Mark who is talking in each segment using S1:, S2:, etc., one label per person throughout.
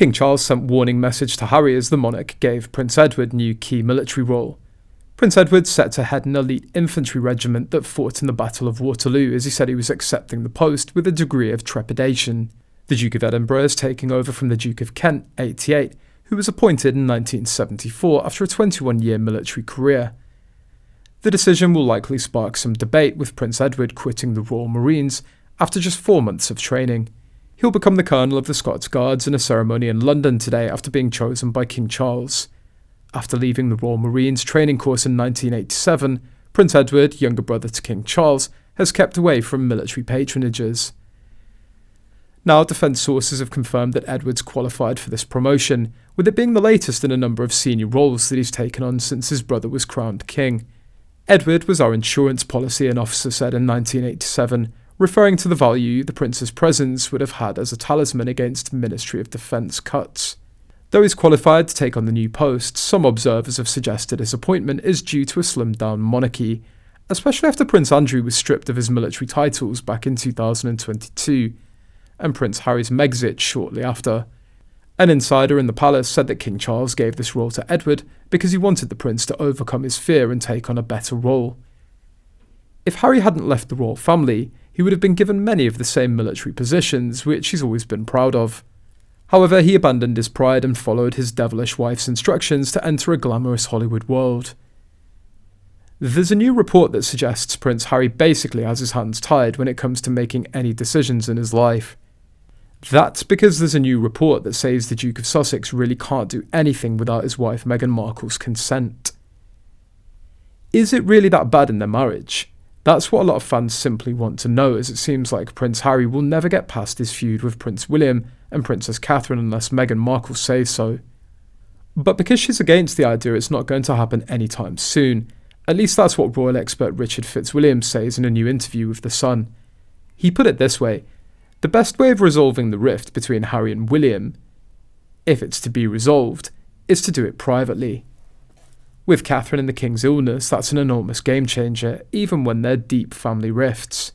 S1: King Charles sent warning message to Harry as the monarch gave Prince Edward new key military role. Prince Edward set to head an elite infantry regiment that fought in the Battle of Waterloo, as he said he was accepting the post with a degree of trepidation. The Duke of Edinburgh is taking over from the Duke of Kent, 88, who was appointed in 1974 after a 21-year military career. The decision will likely spark some debate, with Prince Edward quitting the Royal Marines after just 4 months of training. He'll become the Colonel of the Scots Guards in a ceremony in London today after being chosen by King Charles. After leaving the Royal Marines training course in 1987, Prince Edward, younger brother to King Charles, has kept away from military patronages. Now, defence sources have confirmed that Edward's qualified for this promotion, with it being the latest in a number of senior roles that he's taken on since his brother was crowned king. Edward was our insurance policy, an officer said in 1987, referring to the value the prince's presence would have had as a talisman against Ministry of Defence cuts. Though he's qualified to take on the new post, some observers have suggested his appointment is due to a slimmed-down monarchy, especially after Prince Andrew was stripped of his military titles back in 2022, and Prince Harry's Megxit shortly after. An insider in the palace said that King Charles gave this role to Edward because he wanted the prince to overcome his fear and take on a better role. If Harry hadn't left the royal family, he would have been given many of the same military positions, which he's always been proud of. However, he abandoned his pride and followed his devilish wife's instructions to enter a glamorous Hollywood world. There's a new report that suggests Prince Harry basically has his hands tied when it comes to making any decisions in his life. That's because there's a new report that says the Duke of Sussex really can't do anything without his wife Meghan Markle's consent. Is it really that bad in their marriage? That's what a lot of fans simply want to know, as it seems like Prince Harry will never get past his feud with Prince William and Princess Catherine unless Meghan Markle says so. But because she's against the idea, it's not going to happen anytime soon. At least that's what royal expert Richard Fitzwilliam says in a new interview with The Sun. He put it this way: the best way of resolving the rift between Harry and William, if it's to be resolved, is to do it privately. With Catherine and the King's illness, that's an enormous game changer, even when they're deep family rifts.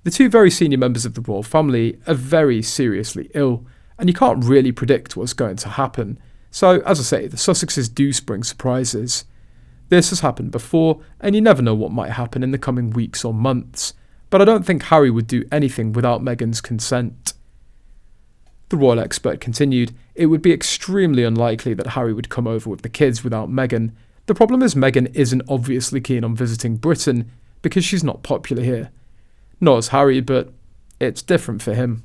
S1: The two very senior members of the royal family are very seriously ill, and you can't really predict what's going to happen. So, as I say, the Sussexes do spring surprises. This has happened before, and you never know what might happen in the coming weeks or months, but I don't think Harry would do anything without Meghan's consent. The royal expert continued, it would be extremely unlikely that Harry would come over with the kids without Meghan. The problem is Meghan isn't obviously keen on visiting Britain because she's not popular here. Nor is Harry, but it's different for him.